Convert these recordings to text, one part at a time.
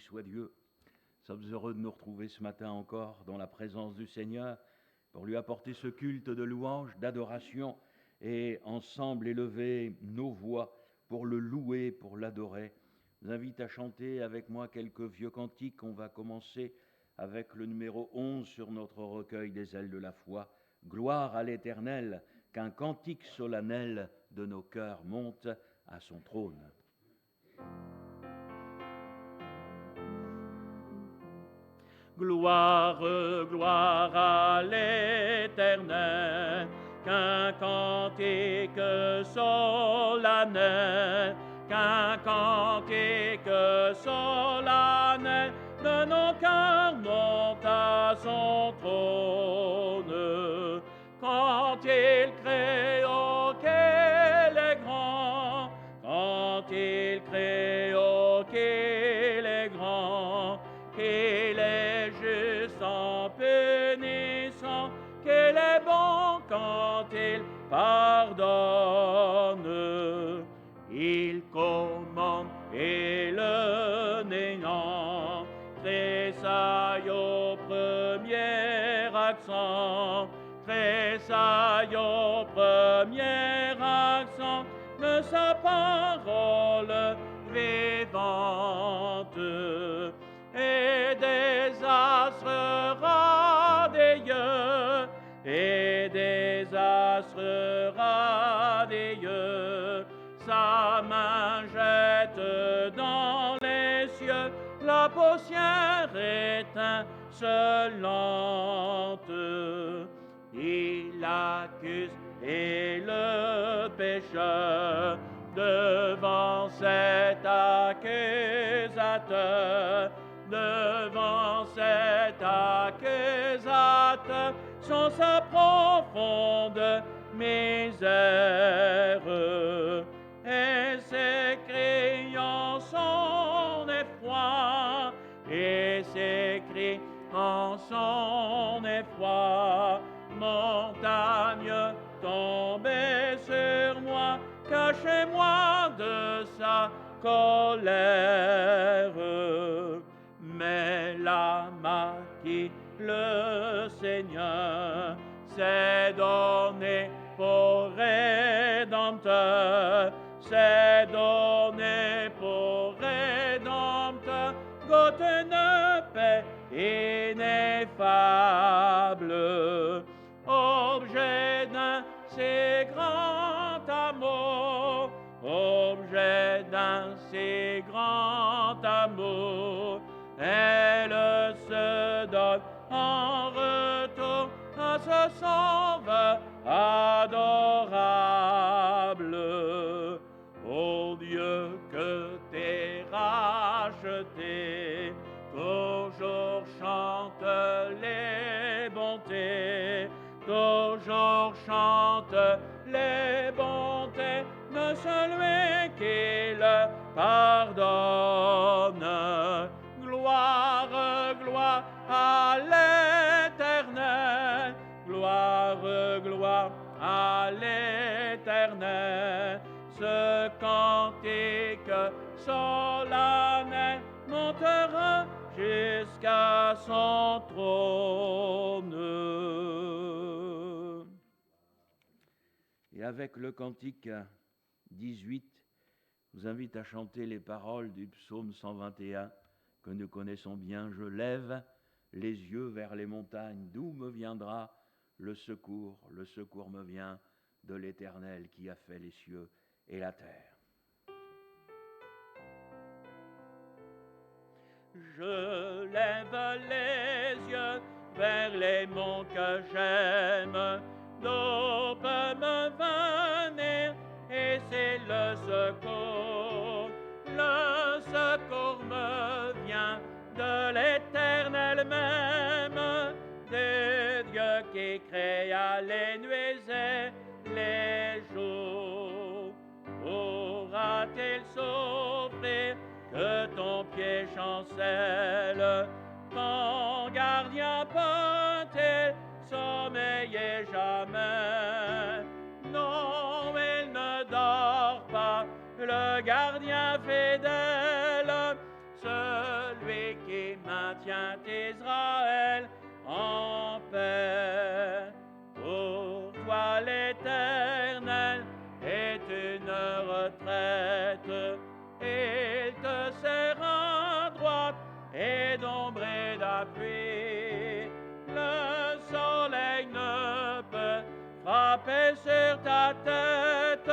soit Dieu. Nous sommes heureux de nous retrouver ce matin encore dans la présence du Seigneur pour lui apporter ce culte de louange, d'adoration et ensemble élever nos voix pour le louer, pour l'adorer. Je vous invite à chanter avec moi quelques vieux cantiques. On va commencer avec le numéro 11 sur notre recueil des ailes de la foi. Gloire à l'Éternel, qu'un cantique solennel de nos cœurs monte à son trône. Gloire, gloire à l'Éternel, qu'un cantique solennel, qu'un cantique solennel de nos cœurs monte à son trône. Quand il crée, oh qu'il est grand, quand il crée, oh qu'il est grand, qu'il est juste en punissant, qu'il est bon quand il pardonne. Il commande et le néant tressaille au premier accent, tressaille au premier accent de sa parole vivante. Et des astres radieux, et des astres radieux, sa main jette dans les cieux la poussière étincelante. Il accuse et le pécheur devant cet accusateur, devant cet accusateur, sont sa profonde misère. Et s'écrie en son effroi, et s'écrie en son effroi, montagne tombez sur moi, cachez-moi de sa colère. Mais l'âme à qui le Seigneur s'est donné pour rédempteur, s'est donné pour rédempteur, goûte une paix ineffable, objet d'un si grand amour, objet d'un si grand amour. Elle se donne en retour à ce sauveur adorable. Ô Dieu, que t'es racheté, toujours chante les bontés, toujours chante les bontés de celui qui le pardonne. Gloire, gloire à l'Éternel, gloire, gloire à l'Éternel. Ce cantique solennel montera jusqu'à son trône. Et avec le cantique 18, je vous invite à chanter les paroles du psaume 121 que nous connaissons bien. Je lève les yeux vers les montagnes, d'où me viendra le secours? Le secours me vient de l'Éternel qui a fait les cieux et la terre. Je lève les yeux vers les monts que j'aime, d'où peut me venir, et c'est le secours. Le secours me vient de l'Éternel même, de Dieu qui créa les nuits et les jours. Pourra-t-il souffrir que ton pied chancelle? Ton gardien peut-il sommeiller jamais? Non, il ne dort pas, le gardien fidèle, celui maintient Israël en paix. Pour toi l'Éternel est une retraite, il te serre droite et d'ombre et d'appui. Le soleil ne peut frapper sur ta tête,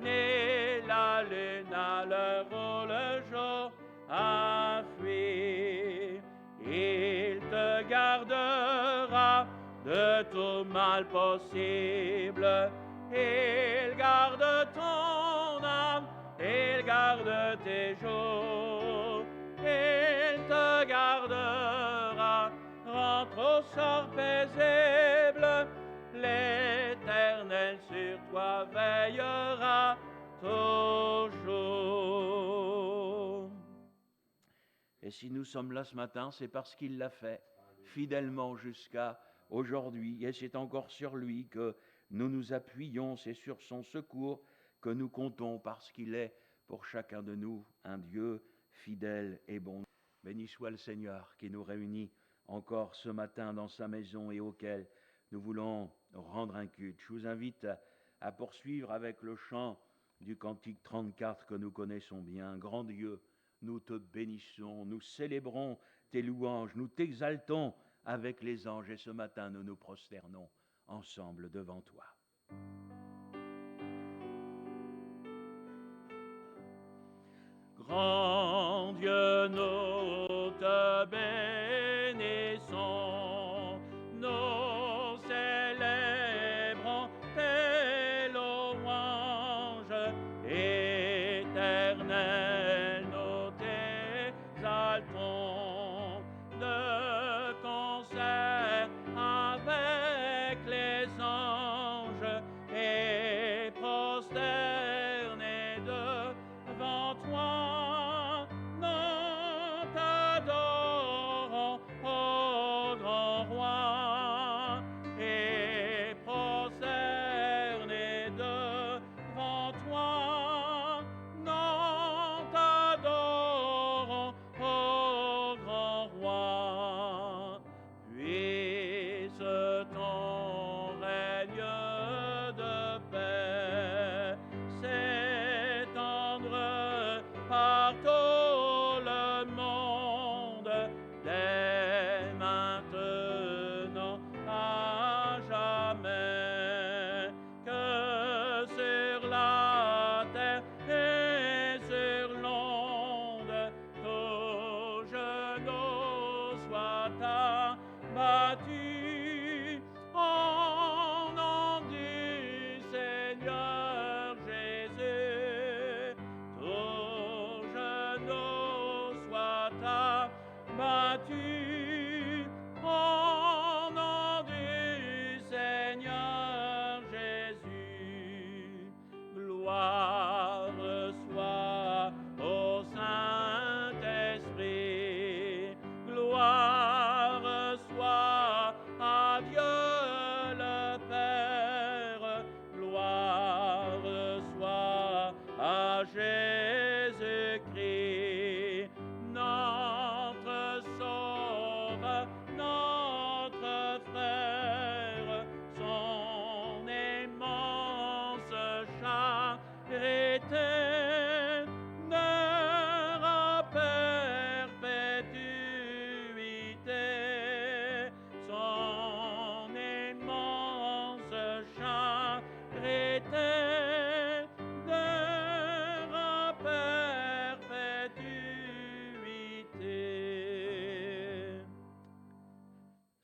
ni la lune à l'heure où le jour a fui. Il te gardera de tout mal possible, il garde ton âme, il garde tes jours, il te gardera, rentre au sort paisible, l'Éternel sur toi veillera toujours. Et si nous sommes là ce matin, c'est parce qu'il l'a fait fidèlement jusqu'à aujourd'hui. Et c'est encore sur lui que nous nous appuyons, c'est sur son secours que nous comptons, parce qu'il est pour chacun de nous un Dieu fidèle et bon. Béni soit le Seigneur qui nous réunit encore ce matin dans sa maison et auquel nous voulons rendre un culte. Je vous invite à poursuivre avec le chant du cantique 34 que nous connaissons bien. Grand Dieu, nous te bénissons, nous célébrons tes louanges, nous t'exaltons avec les anges, et ce matin nous nous prosternons ensemble devant toi. Grand Dieu, nous te bénissons, nous célébrons tes louanges, éternel, nous t'exaltons, de concert avec les anges, et prosternés devant toi.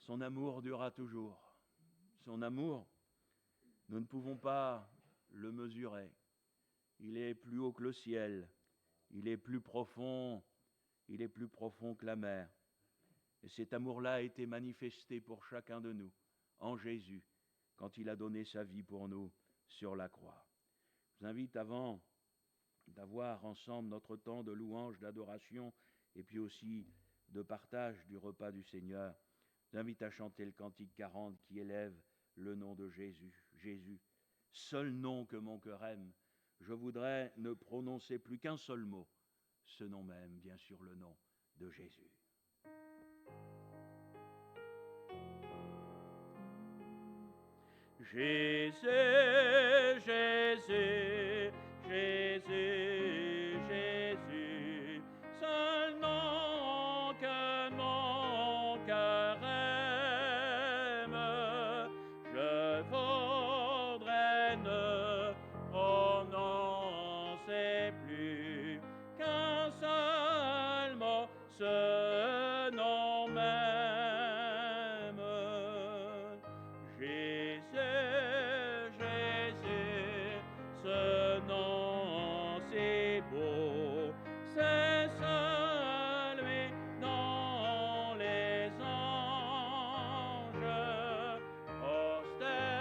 Son amour durera toujours. Son amour, nous ne pouvons pas le mesurer. Il est plus haut que le ciel. Il est plus profond que la mer. Et cet amour-là a été manifesté pour chacun de nous en Jésus, quand il a donné sa vie pour nous sur la croix. Je vous invite, avant d'avoir ensemble notre temps de louange, d'adoration, et puis aussi de partage du repas du Seigneur, je vous invite à chanter le cantique 40 qui élève le nom de Jésus. Jésus, seul nom que mon cœur aime. Je voudrais ne prononcer plus qu'un seul mot, ce nom même, bien sûr, le nom de Jésus. Jésus, Jésus, Jésus, Jésus, seul nom que mon cœur aime, je voudrais ne prononcer plus qu'un seul mot, ce nom même. Jésus, Jésus, ce nom si beau, c'est celui dont les anges prosternés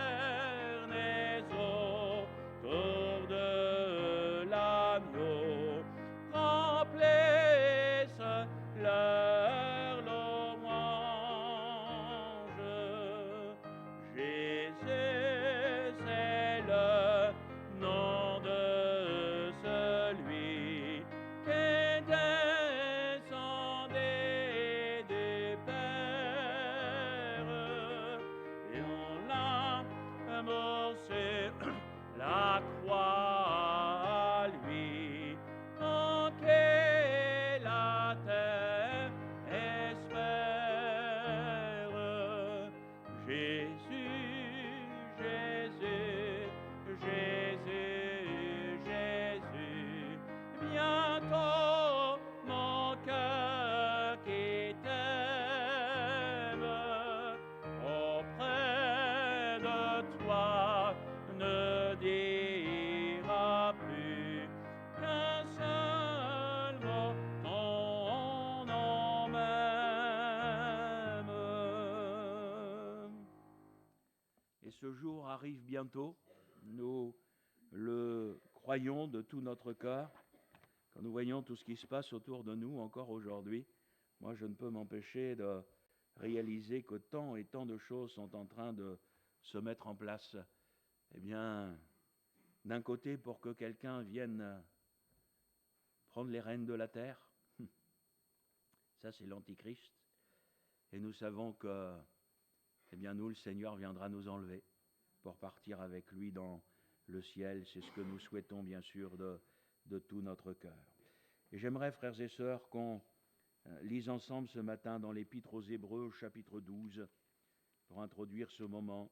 autour de l'agneau remplissent leur louange. Jésus, c'est le nom de celui qui descendait du Père, et on l'a mort sur la croix à lui, en qui la terre espère. Jésus, Jésus, Jésus, Jésus, bientôt mon cœur qui t'aime auprès de toi ne dira plus qu'un seul mot, ton nom même. Et ce jour arrive bientôt, nous le croyons de tout notre cœur, quand nous voyons tout ce qui se passe autour de nous encore aujourd'hui. Moi, je ne peux m'empêcher de réaliser que tant et tant de choses sont en train de se mettre en place. Eh bien, d'un côté, pour que quelqu'un vienne prendre les rênes de la terre, ça c'est l'Antichrist, et nous savons que, eh bien, nous, le Seigneur viendra nous enlever pour partir avec lui dans le ciel. C'est ce que nous souhaitons, bien sûr, de tout notre cœur. Et j'aimerais, frères et sœurs, qu'on lise ensemble ce matin dans l'Épître aux Hébreux, chapitre 12, pour introduire ce moment.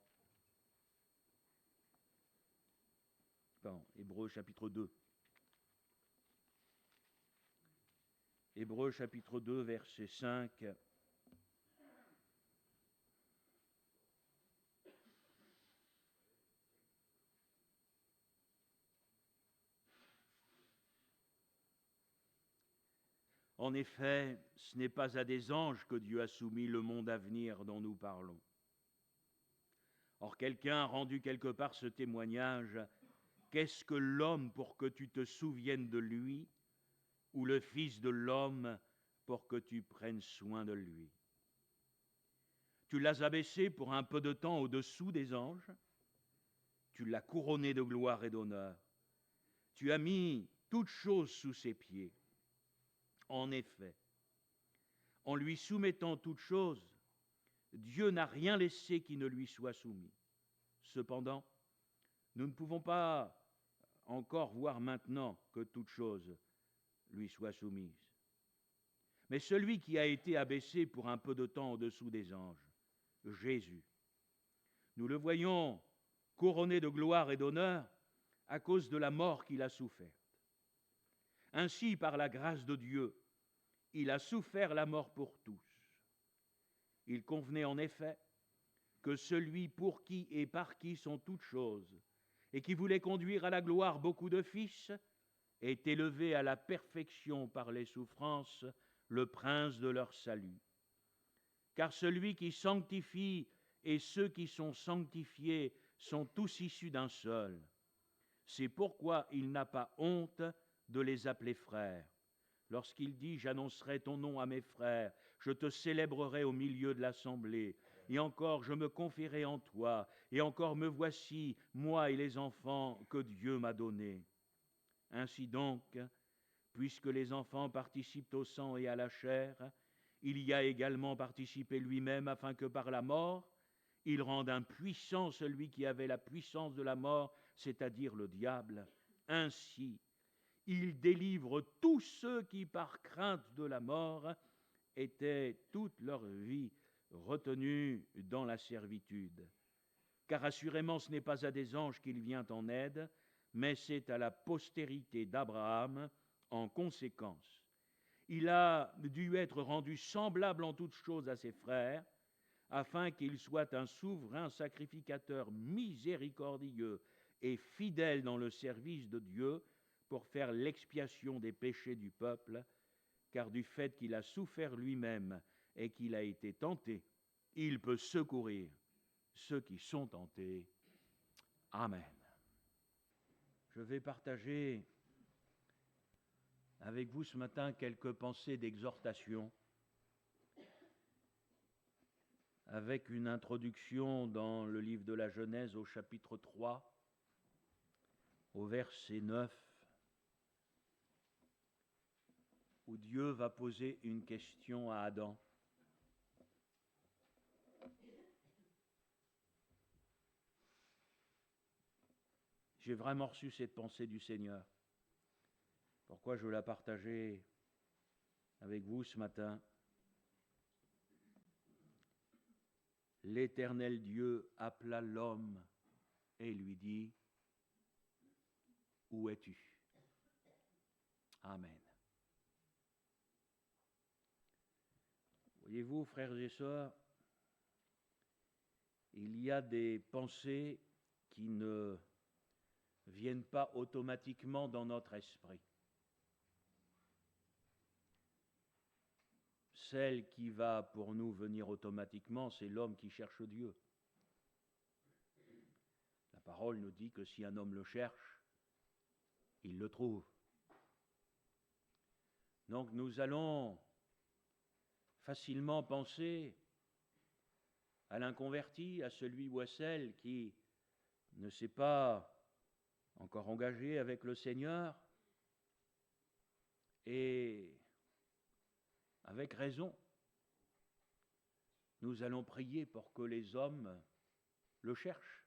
Pardon, Hébreux, chapitre 2. Hébreux, chapitre 2, verset 5. En effet, ce n'est pas à des anges que Dieu a soumis le monde à venir dont nous parlons. Or, quelqu'un a rendu quelque part ce témoignage: qu'est-ce que l'homme pour que tu te souviennes de lui, ou le Fils de l'homme pour que tu prennes soin de lui? Tu l'as abaissé pour un peu de temps au-dessous des anges, tu l'as couronné de gloire et d'honneur, tu as mis toutes choses sous ses pieds. En effet, en lui soumettant toutes choses, Dieu n'a rien laissé qui ne lui soit soumis. Cependant, nous ne pouvons pas encore voir maintenant que toutes choses lui soient soumises. Mais celui qui a été abaissé pour un peu de temps au-dessous des anges, Jésus, nous le voyons couronné de gloire et d'honneur à cause de la mort qu'il a soufferte. Ainsi, par la grâce de Dieu, il a souffert la mort pour tous. Il convenait en effet que celui pour qui et par qui sont toutes choses, et qui voulait conduire à la gloire beaucoup de fils, est élevé à la perfection par les souffrances, le prince de leur salut. Car celui qui sanctifie et ceux qui sont sanctifiés sont tous issus d'un seul. C'est pourquoi il n'a pas honte de les appeler frères. Lorsqu'il dit « J'annoncerai ton nom à mes frères, je te célébrerai au milieu de l'assemblée, et encore je me confierai en toi, et encore me voici, moi et les enfants que Dieu m'a donnés. » Ainsi donc, puisque les enfants participent au sang et à la chair, Il y a également participé lui-même afin que par la mort, il rende impuissant celui qui avait la puissance de la mort, c'est-à-dire le diable. Ainsi, il délivre tous ceux qui, par crainte de la mort, étaient toute leur vie retenus dans la servitude. Car assurément ce n'est pas à des anges qu'il vient en aide, mais c'est à la postérité d'Abraham en conséquence. Il a dû être rendu semblable en toutes choses à ses frères, afin qu'il soit un souverain sacrificateur miséricordieux et fidèle dans le service de Dieu pour faire l'expiation des péchés du peuple, car du fait qu'il a souffert lui-même et qu'il a été tenté, il peut secourir ceux qui sont tentés. Amen. Je vais partager avec vous ce matin quelques pensées d'exhortation avec une introduction dans le livre de la Genèse au chapitre 3, au verset 9, où Dieu va poser une question à Adam. J'ai vraiment reçu cette pensée du Seigneur. Pourquoi je veux la partager avec vous ce matin? L'Éternel Dieu appela l'homme et lui dit, « Où es-tu » Amen. Voyez-vous, frères et sœurs, il y a des pensées qui ne viennent pas automatiquement dans notre esprit. Celle qui va pour nous venir automatiquement, c'est l'homme qui cherche Dieu. La parole nous dit que si un homme le cherche, il le trouve. Donc nous allons facilement penser à l'inconverti, à celui ou à celle qui ne s'est pas encore engagé avec le Seigneur, et avec raison, nous allons prier pour que les hommes le cherchent.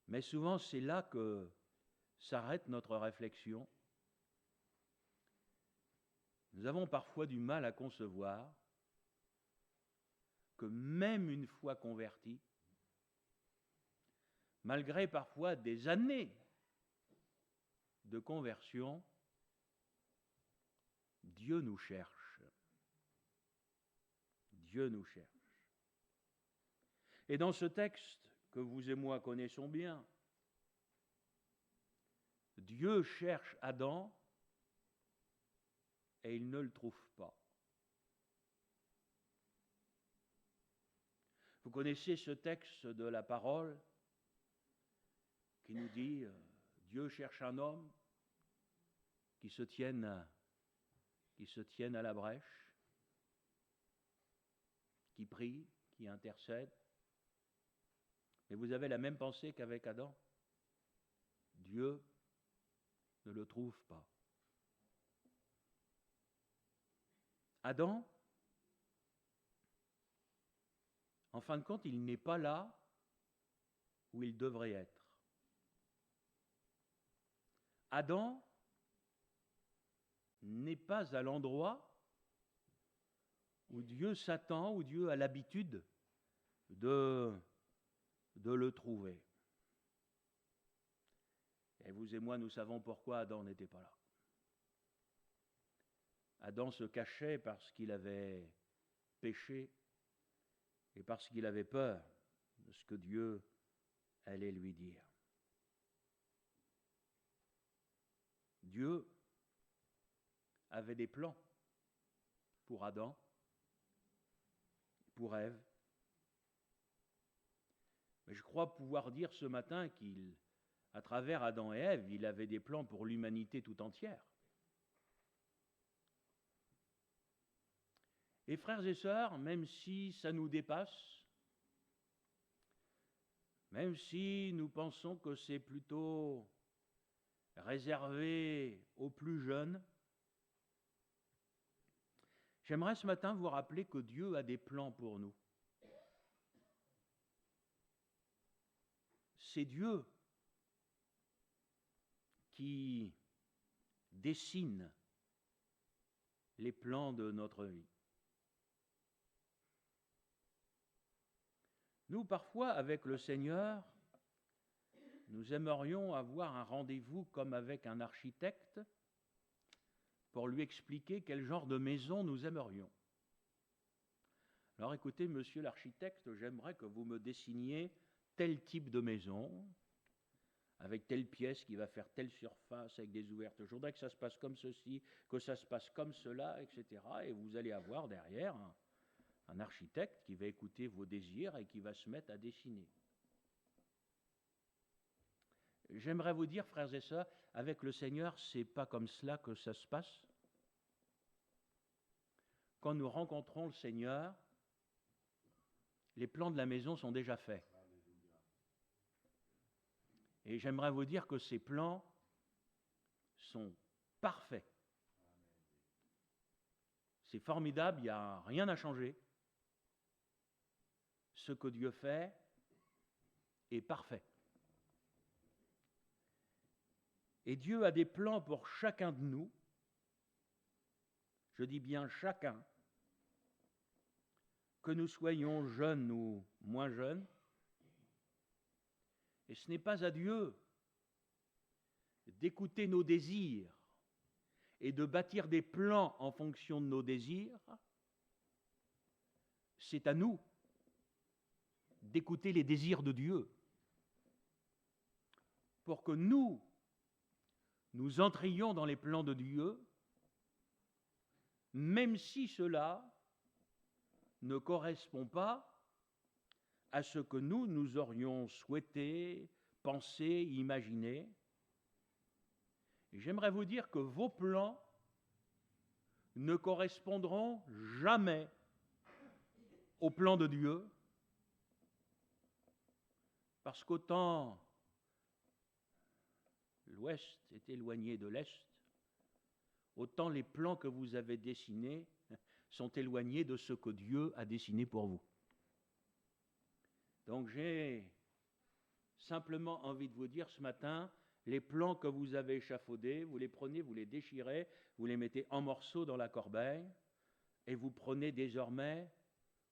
Mais souvent, c'est là que s'arrête notre réflexion. Nous avons parfois du mal à concevoir que même une fois convertis, malgré parfois des années de conversion, Dieu nous cherche. Dieu nous cherche. Et dans ce texte que vous et moi connaissons bien, Dieu cherche Adam et il ne le trouve pas. Vous connaissez ce texte de la parole qui nous dit Dieu cherche un homme qui se tienne à la brèche, qui prie, qui intercède. Et vous avez la même pensée qu'avec Adam. Dieu ne le trouve pas. Adam, en fin de compte, il n'est pas là où il devrait être. Adam n'est pas à l'endroit où Dieu s'attend, où Dieu a l'habitude de le trouver. Et vous et moi, nous savons pourquoi Adam n'était pas là. Adam se cachait parce qu'il avait péché et parce qu'il avait peur de ce que Dieu allait lui dire. Dieu avait des plans pour Adam, pour Ève. Mais je crois pouvoir dire ce matin qu'à travers Adam et Ève, il avait des plans pour l'humanité tout entière. Et frères et sœurs, même si ça nous dépasse, même si nous pensons que c'est plutôt réservé aux plus jeunes, J'aimerais ce matin vous rappeler que Dieu a des plans pour nous. C'est Dieu qui dessine les plans de notre vie. Nous, parfois, avec le Seigneur, nous aimerions avoir un rendez-vous comme avec un architecte pour lui expliquer quel genre de maison nous aimerions. Alors écoutez, monsieur l'architecte, j'aimerais que vous me dessiniez tel type de maison, avec telle pièce qui va faire telle surface, avec des ouvertures. Je voudrais que ça se passe comme ceci, que ça se passe comme cela, etc. Et vous allez avoir derrière un architecte qui va écouter vos désirs et qui va se mettre à dessiner. J'aimerais vous dire, frères et sœurs, avec le Seigneur, c'est pas comme cela que ça se passe. Quand nous rencontrons le Seigneur, les plans de la maison sont déjà faits. Et j'aimerais vous dire que ces plans sont parfaits. C'est formidable, il n'y a rien à changer. Ce que Dieu fait est parfait. Et Dieu a des plans pour chacun de nous. Je dis bien chacun, que nous soyons jeunes ou moins jeunes. Et ce n'est pas à Dieu d'écouter nos désirs et de bâtir des plans en fonction de nos désirs. C'est à nous d'écouter les désirs de Dieu pour que nous entrions dans les plans de Dieu, même si cela ne correspond pas à ce que nous aurions souhaité, pensé, imaginé. Et j'aimerais vous dire que vos plans ne correspondront jamais au plan de Dieu, parce qu'autant l'Ouest est éloigné de l'Est, autant les plans que vous avez dessinés sont éloignés de ce que Dieu a dessiné pour vous. Donc j'ai simplement envie de vous dire ce matin, les plans que vous avez échafaudés, vous les prenez, vous les déchirez, vous les mettez en morceaux dans la corbeille, et vous prenez désormais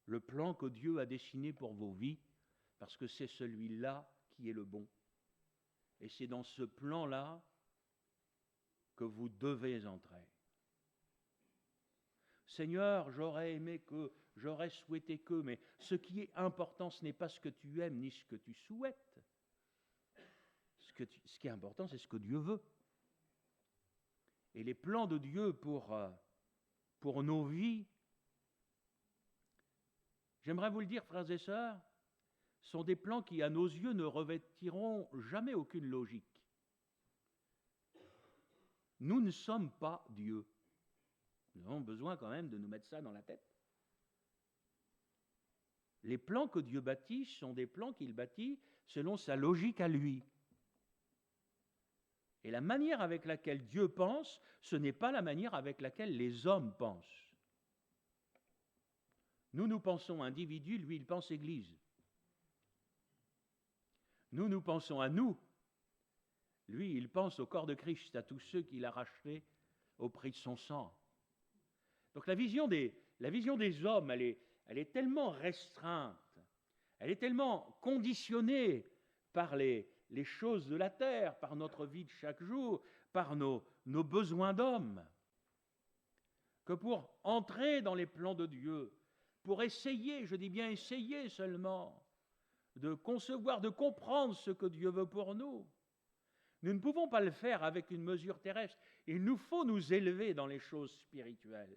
le plan que Dieu a dessiné pour vos vies, parce que c'est celui-là qui est le bon. Et c'est dans ce plan-là que vous devez entrer. Seigneur, j'aurais aimé que, j'aurais souhaité que, mais ce qui est important, ce n'est pas ce que tu aimes ni ce que tu souhaites. Ce qui est important, c'est ce que Dieu veut. Et les plans de Dieu pour nos vies, j'aimerais vous le dire, frères et sœurs, sont des plans qui, à nos yeux, ne revêtiront jamais aucune logique. Nous ne sommes pas Dieu. Nous avons besoin quand même de nous mettre ça dans la tête. Les plans que Dieu bâtit sont des plans qu'il bâtit selon sa logique à lui. Et la manière avec laquelle Dieu pense, ce n'est pas la manière avec laquelle les hommes pensent. Nous pensons individu, lui il pense Église. Nous pensons à nous, lui il pense au corps de Christ, à tous ceux qu'il a rachetés au prix de son sang. Donc la vision des hommes, elle est tellement restreinte, elle est tellement conditionnée par les choses de la terre, par notre vie de chaque jour, par nos besoins d'hommes, que pour entrer dans les plans de Dieu, pour essayer, je dis bien essayer seulement, de concevoir, de comprendre ce que Dieu veut pour nous, nous ne pouvons pas le faire avec une mesure terrestre. Il nous faut nous élever dans les choses spirituelles.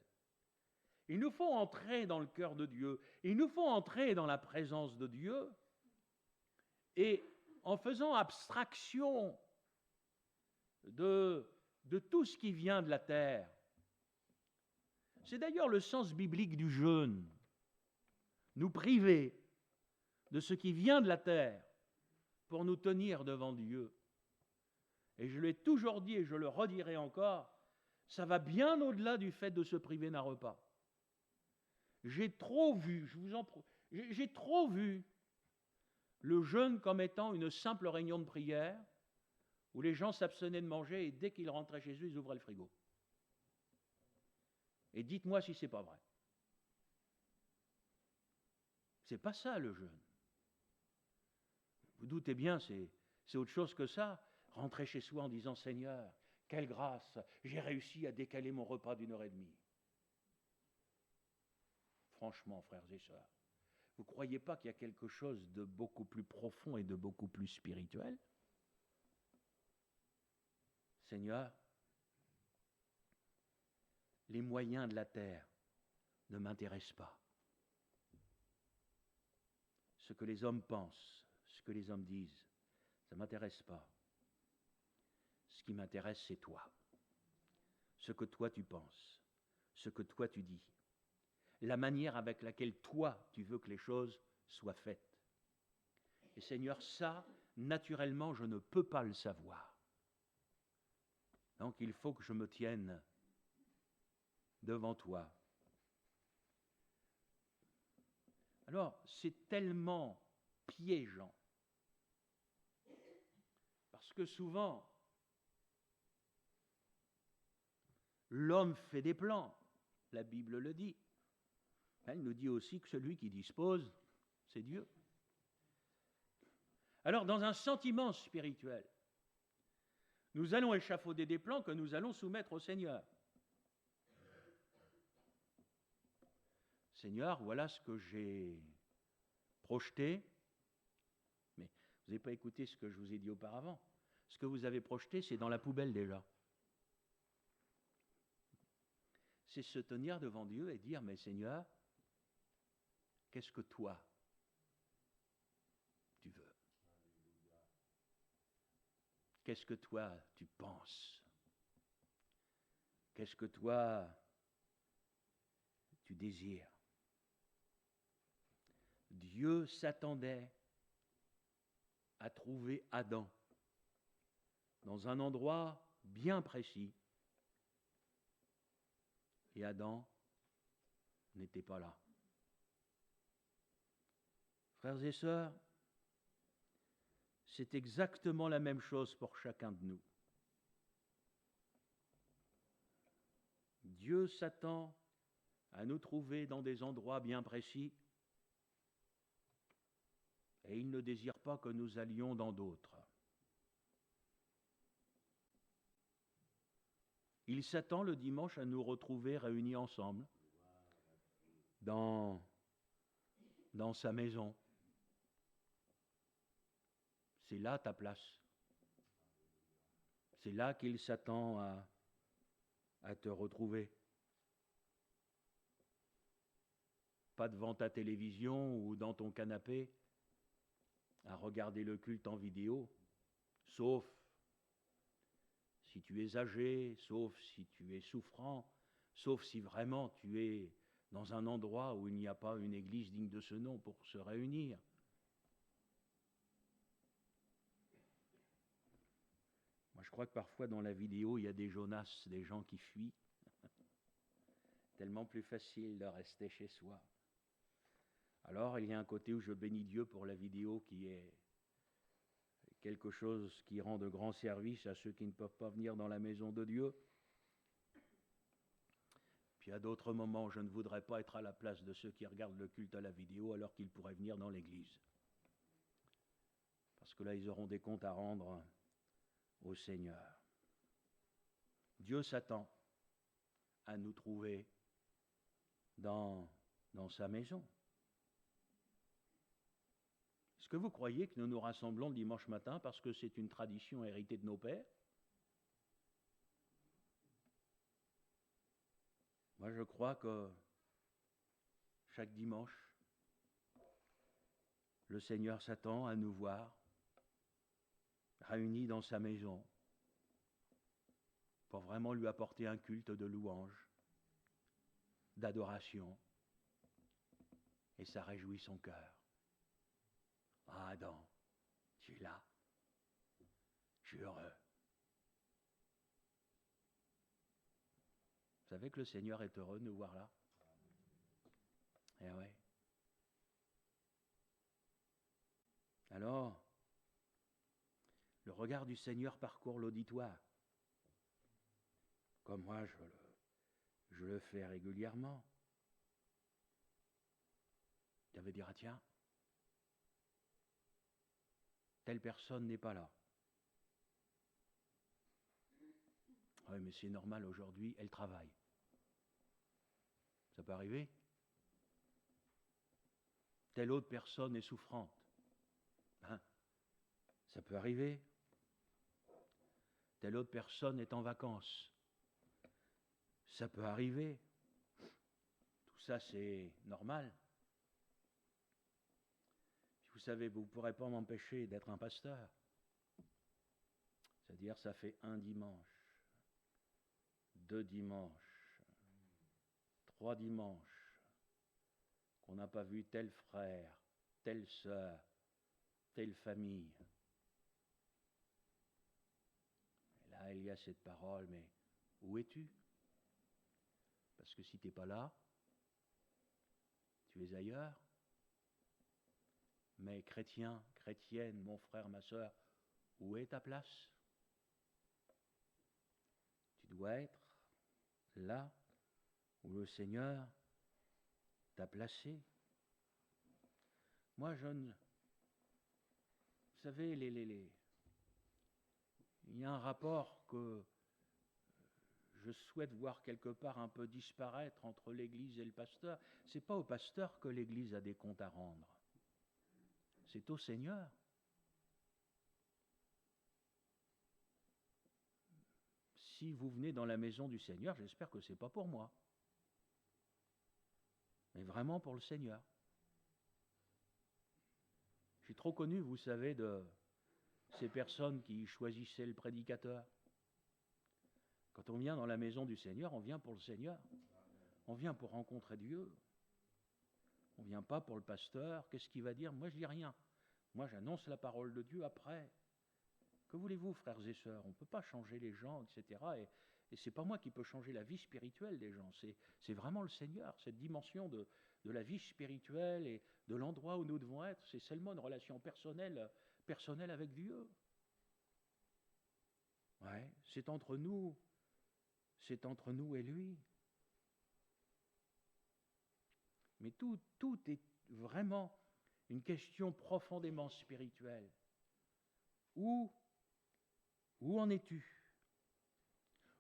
Il nous faut entrer dans le cœur de Dieu. Il nous faut entrer dans la présence de Dieu. Et en faisant abstraction de tout ce qui vient de la terre. C'est d'ailleurs le sens biblique du jeûne. Nous priver de ce qui vient de la terre pour nous tenir devant Dieu. Et je l'ai toujours dit et je le redirai encore, ça va bien au-delà du fait de se priver d'un repas. j'ai trop vu, j'ai trop vu le jeûne comme étant une simple réunion de prière où les gens s'abstenaient de manger et dès qu'ils rentraient chez eux, ils ouvraient le frigo. Et dites-moi si c'est pas vrai. C'est pas ça le jeûne. Vous doutez bien, c'est autre chose que ça. Rentrer chez soi en disant « Seigneur, quelle grâce, j'ai réussi à décaler mon repas d'1h30. » Franchement, frères et sœurs, vous ne croyez pas qu'il y a quelque chose de beaucoup plus profond et de beaucoup plus spirituel? Seigneur, les moyens de la terre ne m'intéressent pas. Ce que les hommes pensent, ce que les hommes disent, ça ne m'intéresse pas. Ce qui m'intéresse, c'est toi. Ce que toi tu penses, ce que toi tu dis, la manière avec laquelle toi tu veux que les choses soient faites. Et Seigneur, ça, naturellement, je ne peux pas le savoir. Donc il faut que je me tienne devant toi. Alors, c'est tellement piégeant. Parce que souvent, l'homme fait des plans, la Bible le dit. Elle nous dit aussi que celui qui dispose, c'est Dieu. Alors, dans un sentiment spirituel, nous allons échafauder des plans que nous allons soumettre au Seigneur. Seigneur, voilà ce que j'ai projeté, mais vous n'avez pas écouté ce que je vous ai dit auparavant. Ce que vous avez projeté, c'est dans la poubelle déjà. C'est se tenir devant Dieu et dire, mais Seigneur, qu'est-ce que toi, tu veux? Qu'est-ce que toi, tu penses? Qu'est-ce que toi, tu désires? Dieu s'attendait à trouver Adam dans un endroit bien précis. Et Adam n'était pas là. Frères et sœurs, c'est exactement la même chose pour chacun de nous. Dieu s'attend à nous trouver dans des endroits bien précis et il ne désire pas que nous allions dans d'autres. Il s'attend le dimanche à nous retrouver réunis ensemble dans sa maison. C'est là ta place. C'est là qu'il s'attend à te retrouver. Pas devant ta télévision ou dans ton canapé à regarder le culte en vidéo, sauf si tu es âgé, sauf si tu es souffrant, sauf si vraiment tu es dans un endroit où il n'y a pas une église digne de ce nom pour se réunir. Moi, je crois que parfois dans la vidéo, il y a des Jonas, des gens qui fuient. Tellement plus facile de rester chez soi. Alors, il y a un côté où je bénis Dieu pour la vidéo qui est quelque chose qui rend de grands services à ceux qui ne peuvent pas venir dans la maison de Dieu. Puis à d'autres moments, je ne voudrais pas être à la place de ceux qui regardent le culte à la vidéo alors qu'ils pourraient venir dans l'église. Parce que là, ils auront des comptes à rendre au Seigneur. Dieu s'attend à nous trouver dans sa maison. Est-ce que vous croyez que nous nous rassemblons le dimanche matin parce que c'est une tradition héritée de nos pères? Moi, je crois que chaque dimanche, le Seigneur s'attend à nous voir réunis dans sa maison pour vraiment lui apporter un culte de louange, d'adoration, et ça réjouit son cœur. Ah Adam, tu es là, je suis heureux. Vous savez que le Seigneur est heureux de nous voir là? Eh ouais. Alors, le regard du Seigneur parcourt l'auditoire, comme moi je le fais régulièrement. Il va dire, ah tiens, telle personne n'est pas là. Oui, mais c'est normal, aujourd'hui, elle travaille. Ça peut arriver. Telle autre personne est souffrante. Hein? Ça peut arriver. Telle autre personne est en vacances. Ça peut arriver. Tout ça, c'est normal. Vous savez, vous ne pourrez pas m'empêcher d'être un pasteur. C'est-à-dire, ça fait 1 dimanche, 2 dimanches, 3 dimanches qu'on n'a pas vu tel frère, telle sœur, telle famille. Et là, il y a cette parole, mais où es-tu? Parce que si tu n'es pas là, tu es ailleurs. Mais chrétien, chrétienne, mon frère, ma sœur, où est ta place? Tu dois être là où le Seigneur t'a placé. Moi, vous savez, il y a un rapport que je souhaite voir quelque part un peu disparaître entre l'Église et le pasteur. Ce n'est pas au pasteur que l'Église a des comptes à rendre. C'est au Seigneur. Si vous venez dans la maison du Seigneur, j'espère que ce n'est pas pour moi, mais vraiment pour le Seigneur. J'ai trop connu, vous savez, de ces personnes qui choisissaient le prédicateur. Quand on vient dans la maison du Seigneur, on vient pour le Seigneur. On vient pour rencontrer Dieu. On ne vient pas pour le pasteur. Qu'est-ce qu'il va dire? Moi, je dis rien. Moi, j'annonce la parole de Dieu après. Que voulez-vous, frères et sœurs? On ne peut pas changer les gens, etc. Et ce n'est pas moi qui peux changer la vie spirituelle des gens. C'est vraiment le Seigneur. Cette dimension de la vie spirituelle et de l'endroit où nous devons être, c'est seulement une relation personnelle avec Dieu. Ouais, c'est entre nous et lui. Mais tout est vraiment une question profondément spirituelle. Où en es-tu?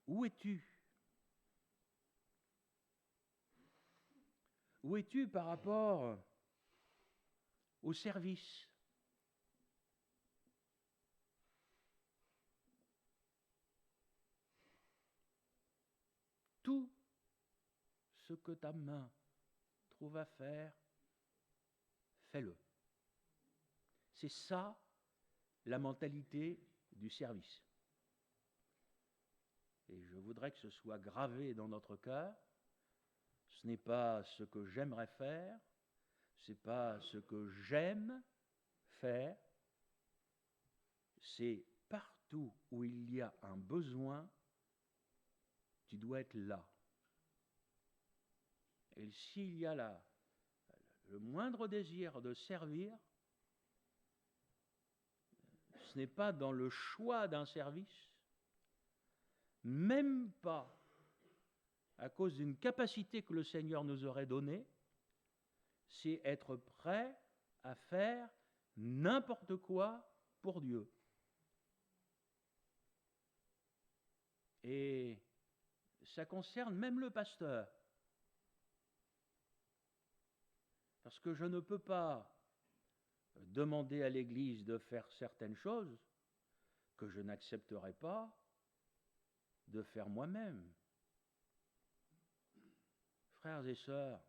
Où es-tu? Où es-tu par rapport au service? Tout ce que ta main trouve à faire, fais-le. C'est ça la mentalité du service. Et je voudrais que ce soit gravé dans notre cœur. Ce n'est pas ce que j'aimerais faire, ce n'est pas ce que j'aime faire, c'est partout où il y a un besoin, tu dois être là. Et s'il y a là le moindre désir de servir, ce n'est pas dans le choix d'un service, même pas à cause d'une capacité que le Seigneur nous aurait donnée, c'est être prêt à faire n'importe quoi pour Dieu. Et ça concerne même le pasteur. Parce que je ne peux pas demander à l'Église de faire certaines choses que je n'accepterai pas de faire moi-même. Frères et sœurs,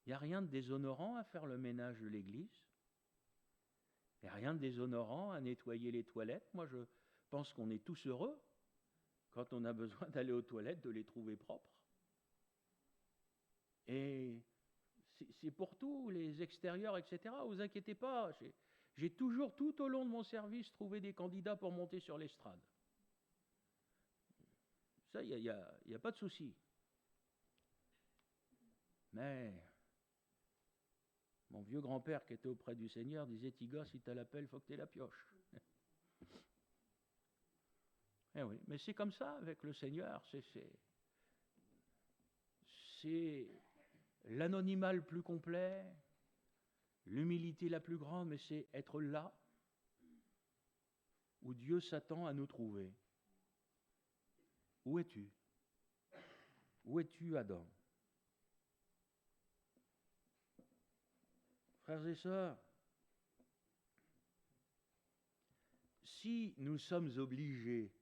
il n'y a rien de déshonorant à faire le ménage de l'Église. Il n'y a rien de déshonorant à nettoyer les toilettes. Moi, je pense qu'on est tous heureux quand on a besoin d'aller aux toilettes, de les trouver propres. Et c'est pour tous les extérieurs, etc. Vous inquiétez pas, j'ai toujours, tout au long de mon service, trouvé des candidats pour monter sur l'estrade. Ça, il n'y a pas de souci. Mais mon vieux grand-père qui était auprès du Seigneur disait, Tiga, si tu as la pelle, il faut que tu aies la pioche. Eh oui, mais c'est comme ça avec le Seigneur, c'est l'anonymat le plus complet, l'humilité la plus grande, mais c'est être là où Dieu s'attend à nous trouver. Où es-tu? Où es-tu, Adam? Frères et sœurs, si nous sommes obligés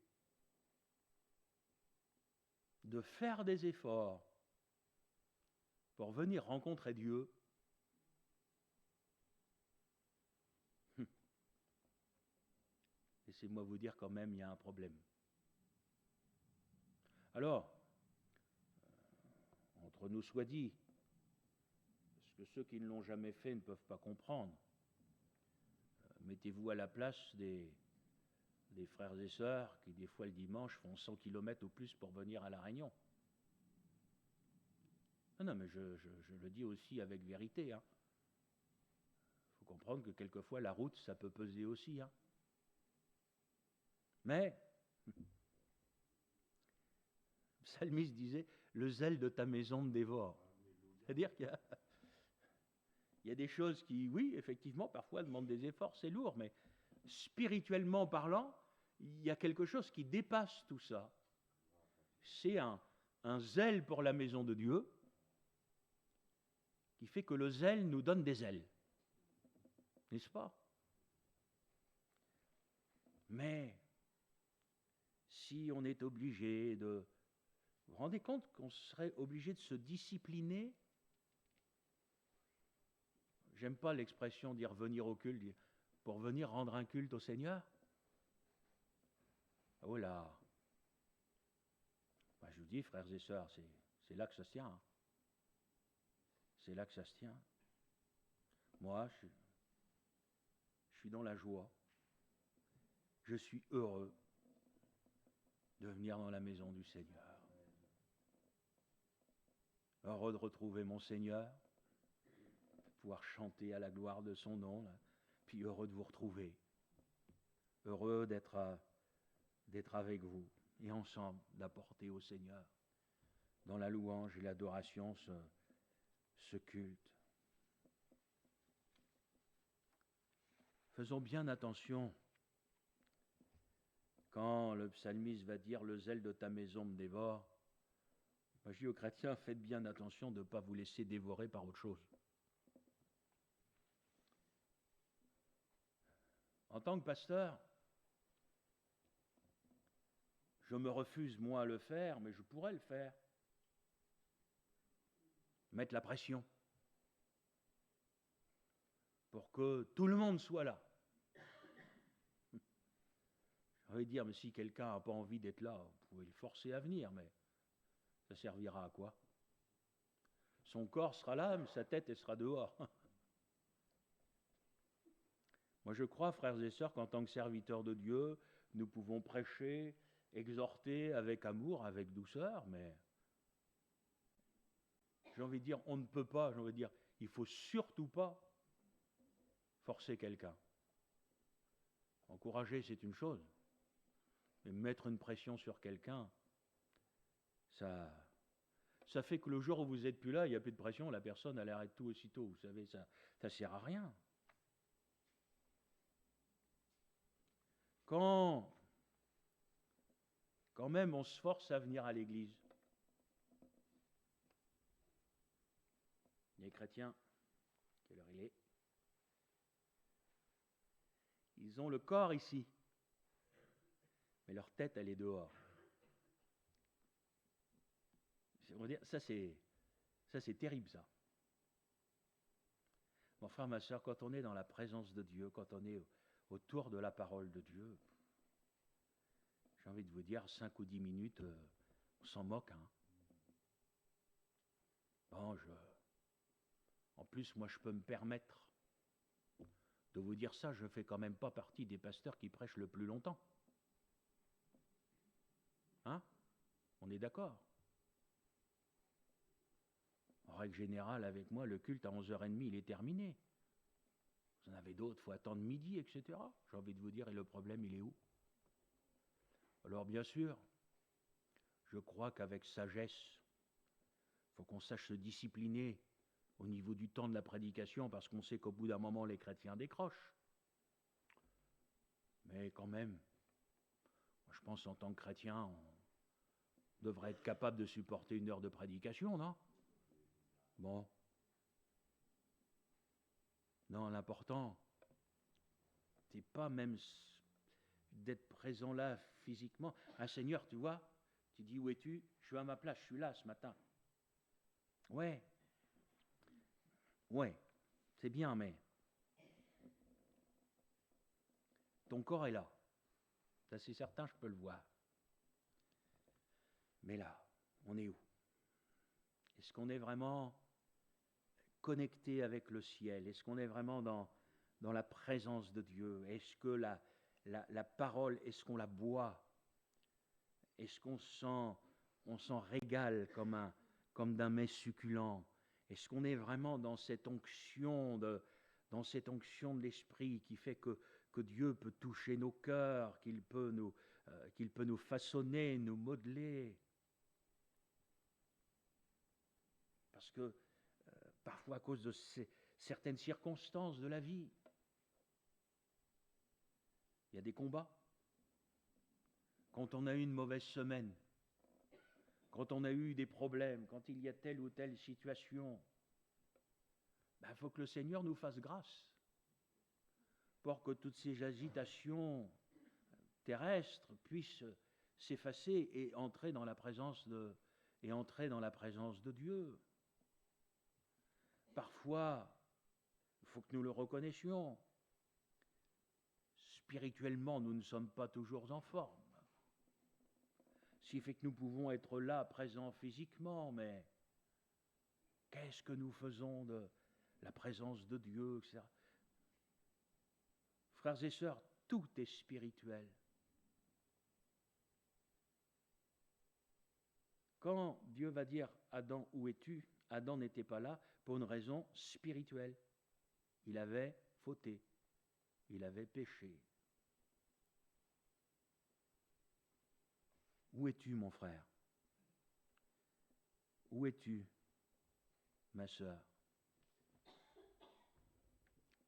de faire des efforts pour venir rencontrer Dieu, laissez-moi vous dire quand même, il y a un problème. Alors, entre nous soit dit, parce que ceux qui ne l'ont jamais fait ne peuvent pas comprendre, mettez-vous à la place des frères et sœurs qui, des fois le dimanche, font 100 km ou plus pour venir à la Réunion. Non, mais je le dis aussi avec vérité. Il faut comprendre que quelquefois, la route, ça peut peser aussi. Mais, le psalmiste disait, le zèle de ta maison me dévore. C'est-à-dire qu'il y a des choses qui, oui, effectivement, parfois demandent des efforts, c'est lourd, mais spirituellement parlant, il y a quelque chose qui dépasse tout ça. C'est un zèle pour la maison de Dieu qui fait que le zèle nous donne des ailes. N'est-ce pas? Mais si on est obligé de... Vous vous rendez compte qu'on serait obligé de se discipliner? J'aime pas l'expression dire venir au culte, pour venir rendre un culte au Seigneur. Oh là! Je vous dis, frères et sœurs, c'est là que ça se tient. C'est là que ça se tient. Moi, je suis dans la joie. Je suis heureux de venir dans la maison du Seigneur. Heureux de retrouver mon Seigneur, de pouvoir chanter à la gloire de son nom, là, puis heureux de vous retrouver. Heureux d'être avec vous et ensemble d'apporter au Seigneur, dans la louange et l'adoration, ce culte. Faisons bien attention quand le psalmiste va dire « le zèle de ta maison me dévore ». Moi, je dis aux chrétiens, faites bien attention de ne pas vous laisser dévorer par autre chose. En tant que pasteur, je me refuse, moi, à le faire, mais je pourrais le faire. Mettre la pression pour que tout le monde soit là. J'ai envie de dire, mais si quelqu'un n'a pas envie d'être là, vous pouvez le forcer à venir, mais ça servira à quoi? Son corps sera là, mais sa tête, elle sera dehors. Moi, je crois, frères et sœurs, qu'en tant que serviteurs de Dieu, nous pouvons prêcher, exhorter avec amour, avec douceur, mais j'ai envie de dire, on ne peut pas, j'ai envie de dire, il ne faut surtout pas forcer quelqu'un. Encourager, c'est une chose, mais mettre une pression sur quelqu'un, ça fait que le jour où vous n'êtes plus là, il n'y a plus de pression, la personne, elle arrête tout aussitôt. Vous savez, ça ne sert à rien. Quand même on se force à venir à l'église, les chrétiens, quelle heure il est? Ils ont le corps ici, mais leur tête, elle est dehors. Ça, c'est terrible, ça. Mon frère, ma soeur, quand on est dans la présence de Dieu, quand on est autour de la parole de Dieu, j'ai envie de vous dire, 5 ou 10 minutes, on s'en moque. Bon, en plus, moi, je peux me permettre de vous dire ça, je ne fais quand même pas partie des pasteurs qui prêchent le plus longtemps. On est d'accord? En règle générale, avec moi, le culte à 11h30, il est terminé. Vous en avez d'autres, il faut attendre midi, etc. J'ai envie de vous dire, et le problème, il est où? Alors bien sûr, je crois qu'avec sagesse, il faut qu'on sache se discipliner au niveau du temps de la prédication, parce qu'on sait qu'au bout d'un moment, les chrétiens décrochent. Mais quand même, moi, je pense en tant que chrétien, on devrait être capable de supporter 1 heure de prédication, non? Bon. Non, l'important, c'est pas même d'être présent là physiquement. Un Seigneur, tu vois, tu dis où es-tu? Je suis à ma place, je suis là ce matin. Ouais, c'est bien, mais ton corps est là. Ça, c'est certain, je peux le voir. Mais là, on est où? Est-ce qu'on est vraiment connecté avec le ciel? Est-ce qu'on est vraiment dans la présence de Dieu? Est-ce que la parole, est-ce qu'on la boit? Est-ce qu'on s'en régale comme d'un mets succulent? Est-ce qu'on est vraiment dans cette onction de l'Esprit qui fait que Dieu peut toucher nos cœurs, qu'il peut nous façonner, nous modeler? Parce que parfois à cause de certaines circonstances de la vie, il y a des combats. Quand on a eu une mauvaise semaine, quand on a eu des problèmes, quand il y a telle ou telle situation, il faut que le Seigneur nous fasse grâce pour que toutes ces agitations terrestres puissent s'effacer et entrer dans la présence de Dieu. Parfois, il faut que nous le reconnaissions. Spirituellement, nous ne sommes pas toujours en forme. Ce qui fait que nous pouvons être là, présents physiquement, mais qu'est-ce que nous faisons de la présence de Dieu, etc. Frères et sœurs, tout est spirituel. Quand Dieu va dire « Adam, où es-tu ?», Adam n'était pas là pour une raison spirituelle. Il avait fauté, il avait péché. Où es-tu, mon frère? Où es-tu, ma sœur?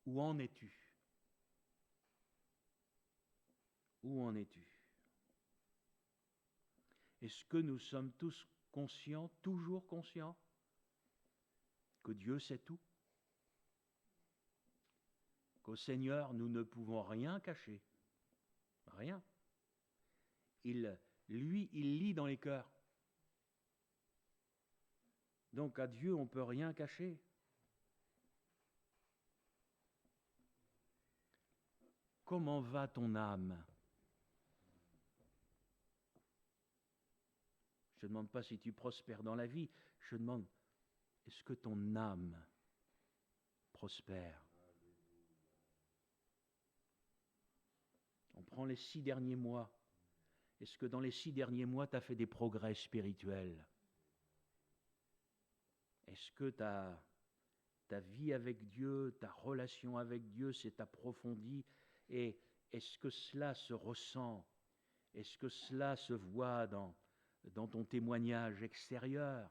Où en es-tu? Où en es-tu? Est-ce que nous sommes tous conscients, toujours conscients, que Dieu sait tout? Qu'au Seigneur, nous ne pouvons rien cacher. Rien. Lui, il lit dans les cœurs. Donc à Dieu, on ne peut rien cacher. Comment va ton âme? Je ne demande pas si tu prospères dans la vie, je demande, est-ce que ton âme prospère? On prend les 6 derniers mois. Est-ce que dans les 6 derniers mois, tu as fait des progrès spirituels? Est-ce que ta vie avec Dieu, ta relation avec Dieu s'est approfondie? Et est-ce que cela se ressent? Est-ce que cela se voit dans ton témoignage extérieur?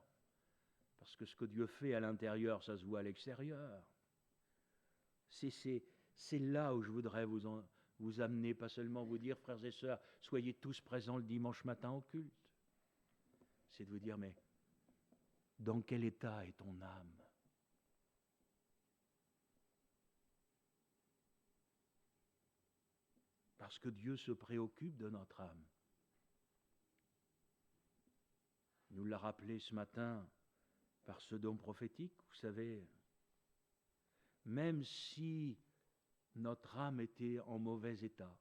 Parce que ce que Dieu fait à l'intérieur, ça se voit à l'extérieur. C'est là où je voudrais vous amener, pas seulement vous dire, frères et sœurs, soyez tous présents le dimanche matin au culte. C'est de vous dire, mais dans quel état est ton âme? Parce que Dieu se préoccupe de notre âme. Il nous l'a rappelé ce matin par ce don prophétique, vous savez, même si notre âme était en mauvais état,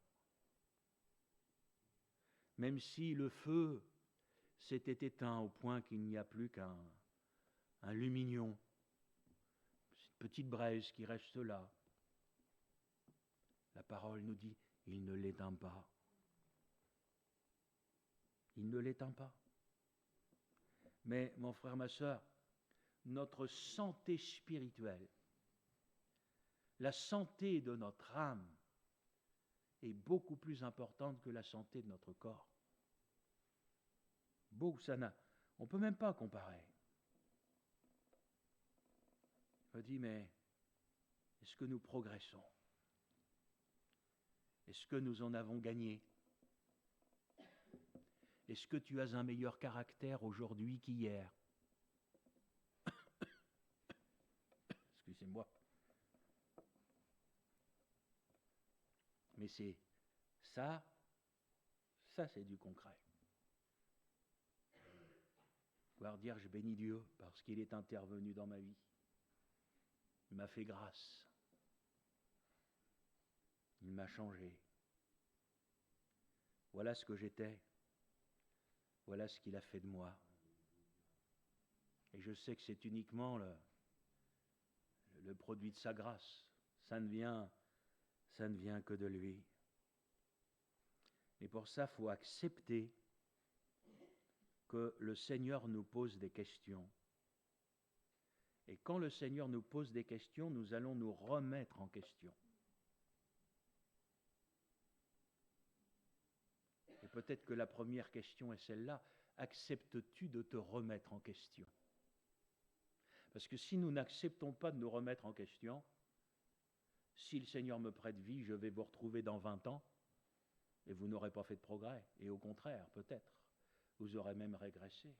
même si le feu s'était éteint au point qu'il n'y a plus qu'un lumignon, cette petite braise qui reste là, la parole nous dit, il ne l'éteint pas. Il ne l'éteint pas. Mais mon frère, ma sœur, notre santé spirituelle, la santé de notre âme est beaucoup plus importante que la santé de notre corps. On ne peut même pas comparer. Je me dis, mais est-ce que nous progressons? Est-ce que nous en avons gagné? Est-ce que tu as un meilleur caractère aujourd'hui qu'hier? Excusez-moi. Mais c'est ça c'est du concret. Pouvoir dire je bénis Dieu parce qu'il est intervenu dans ma vie. Il m'a fait grâce. Il m'a changé. Voilà ce que j'étais. Voilà ce qu'il a fait de moi. Et je sais que c'est uniquement le produit de sa grâce. Ça ne vient que de lui. Et pour ça, il faut accepter que le Seigneur nous pose des questions. Et quand le Seigneur nous pose des questions, nous allons nous remettre en question. Et peut-être que la première question est celle-là. Acceptes-tu de te remettre en question? Parce que si nous n'acceptons pas de nous remettre en question, si le Seigneur me prête vie, je vais vous retrouver dans 20 ans et vous n'aurez pas fait de progrès. Et au contraire, peut-être, vous aurez même régressé.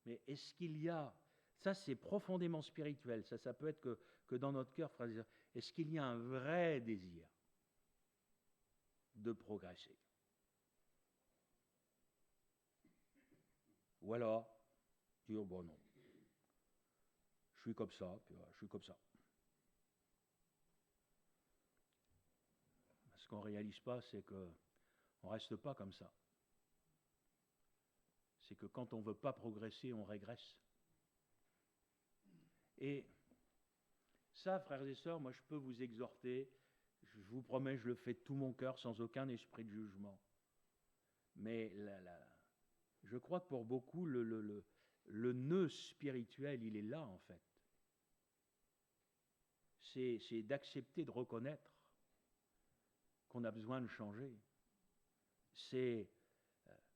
Mais est-ce qu'il y a, ça c'est profondément spirituel, ça peut être que dans notre cœur, frères et sœurs, est-ce qu'il y a un vrai désir de progresser? Ou alors, dire, bon non, je suis comme ça, puis je suis comme ça. Ce qu'on ne réalise pas, c'est qu'on ne reste pas comme ça. C'est que quand on ne veut pas progresser, on régresse. Et ça, frères et sœurs, moi je peux vous exhorter, je vous promets, je le fais de tout mon cœur, sans aucun esprit de jugement. Mais je crois que pour beaucoup, le nœud spirituel, il est là en fait. C'est d'accepter de reconnaître qu'on a besoin de changer. C'est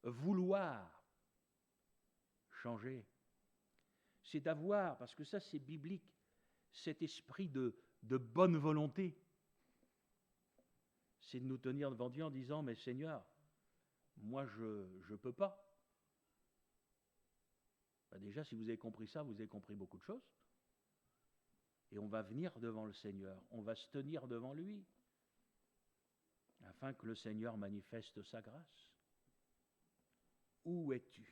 vouloir changer. C'est d'avoir, parce que ça c'est biblique, cet esprit de bonne volonté. C'est de nous tenir devant Dieu en disant, mais Seigneur, moi je ne peux pas. Ben déjà, si vous avez compris ça, vous avez compris beaucoup de choses. Et on va venir devant le Seigneur, on va se tenir devant lui, afin que le Seigneur manifeste sa grâce. Où es-tu?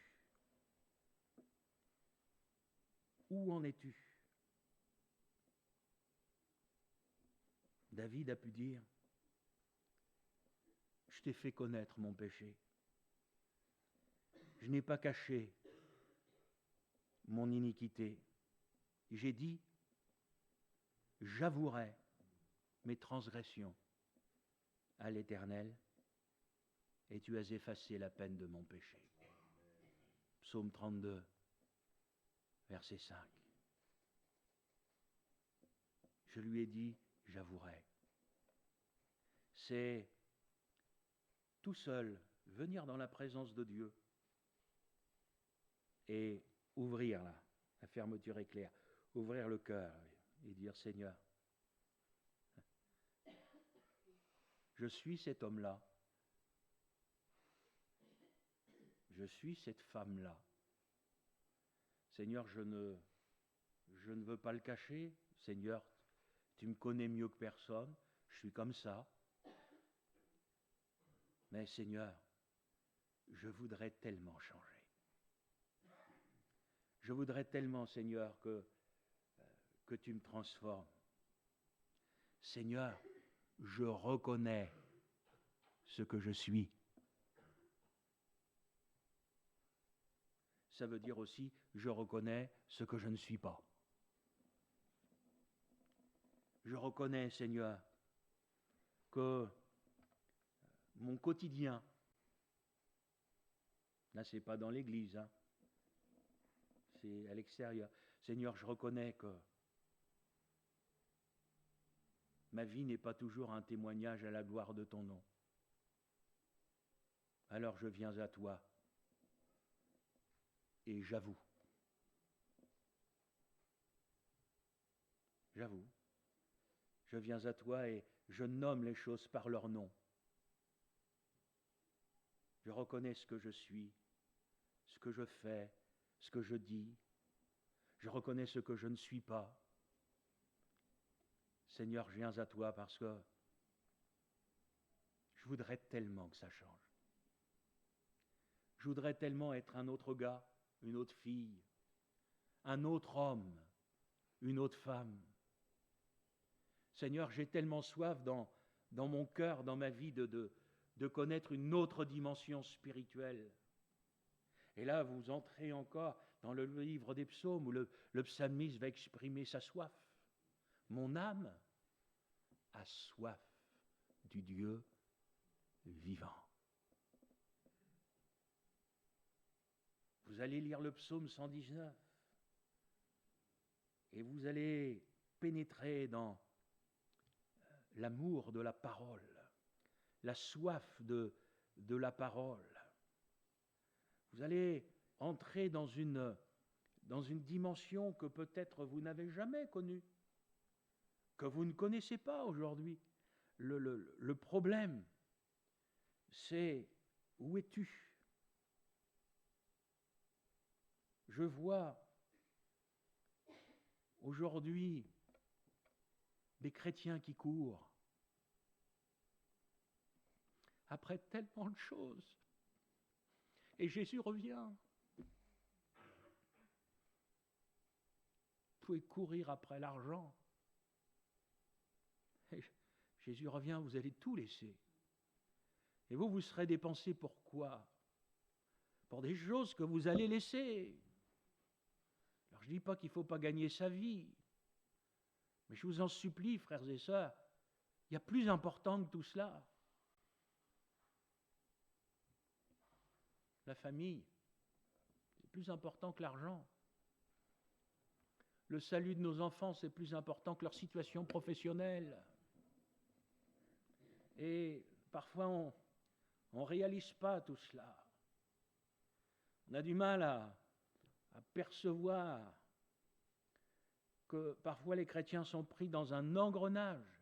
Où en es-tu? David a pu dire, je t'ai fait connaître mon péché. Je n'ai pas caché mon iniquité. J'ai dit, j'avouerai mes transgressions à l'Éternel, et tu as effacé la peine de mon péché. Psaume 32, verset 5. Je lui ai dit, j'avouerai. C'est tout seul venir dans la présence de Dieu et ouvrir la fermeture éclair, ouvrir le cœur et dire, Seigneur, je suis cet homme-là, je suis cette femme-là. Seigneur, je ne veux pas le cacher. Seigneur, tu me connais mieux que personne, je suis comme ça. Mais Seigneur, je voudrais tellement changer. Je voudrais tellement, Seigneur, que tu me transformes. Seigneur, je reconnais ce que je suis. Ça veut dire aussi, je reconnais ce que je ne suis pas. Je reconnais, Seigneur, que mon quotidien, là c'est pas dans l'église, c'est à l'extérieur, Seigneur, je reconnais que ma vie n'est pas toujours un témoignage à la gloire de ton nom. Alors je viens à toi et j'avoue, je viens à toi et je nomme les choses par leur nom. Je reconnais ce que je suis, ce que je fais, ce que je dis. Je reconnais ce que je ne suis pas. Seigneur, je viens à toi parce que je voudrais tellement que ça change. Je voudrais tellement être un autre gars, une autre fille, un autre homme, une autre femme. Seigneur, j'ai tellement soif dans mon cœur, dans ma vie, de connaître une autre dimension spirituelle. Et là, vous entrez encore dans le livre des psaumes où le psalmiste va exprimer sa soif. Mon âme a soif du Dieu vivant. Vous allez lire le psaume 119 et vous allez pénétrer dans l'amour de la parole, la soif de la parole. Vous allez entrer dans une dimension que peut-être vous n'avez jamais connue, que vous ne connaissez pas aujourd'hui. Le problème, c'est où es-tu ? Je vois aujourd'hui des chrétiens qui courent après tellement de choses. Et Jésus revient. Vous pouvez courir après l'argent. Et Jésus revient, vous allez tout laisser. Et vous serez dépensé pour quoi ? Pour des choses que vous allez laisser. Alors je ne dis pas qu'il ne faut pas gagner sa vie. Mais je vous en supplie, frères et sœurs, il y a plus important que tout cela. La famille, c'est plus important que l'argent. Le salut de nos enfants, c'est plus important que leur situation professionnelle. Et parfois, on ne réalise pas tout cela. On a du mal à percevoir que parfois les chrétiens sont pris dans un engrenage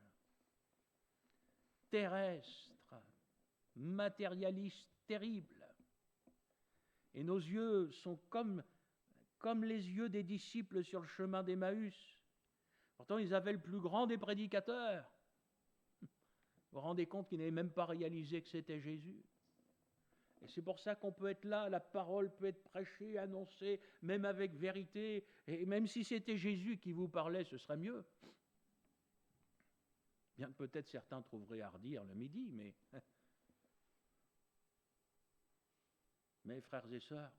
terrestre, matérialiste, terrible. Et nos yeux sont comme les yeux des disciples sur le chemin d'Emmaüs. Pourtant, ils avaient le plus grand des prédicateurs. Vous vous rendez compte qu'ils n'avaient même pas réalisé que c'était Jésus. Et c'est pour ça qu'on peut être là, la parole peut être prêchée, annoncée, même avec vérité. Et même si c'était Jésus qui vous parlait, ce serait mieux. Bien que peut-être certains trouveraient à redire le midi, mais frères et sœurs,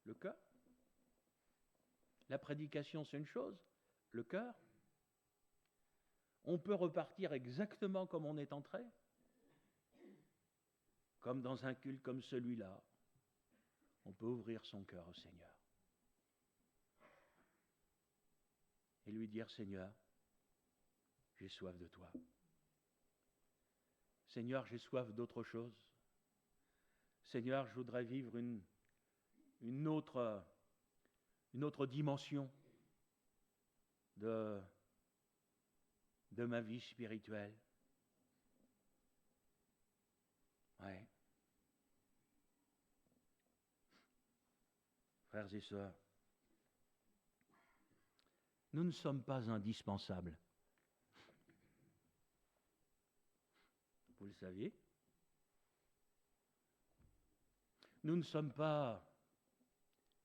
le cœur. La prédication, c'est une chose. Le cœur. On peut repartir exactement comme on est entré. Comme dans un culte comme celui-là. On peut ouvrir son cœur au Seigneur. Et lui dire, Seigneur, j'ai soif de toi. Seigneur, j'ai soif d'autre chose. Seigneur, je voudrais vivre une autre dimension de ma vie spirituelle. Ouais. Frères et sœurs, nous ne sommes pas indispensables. Vous le saviez ? Nous ne sommes pas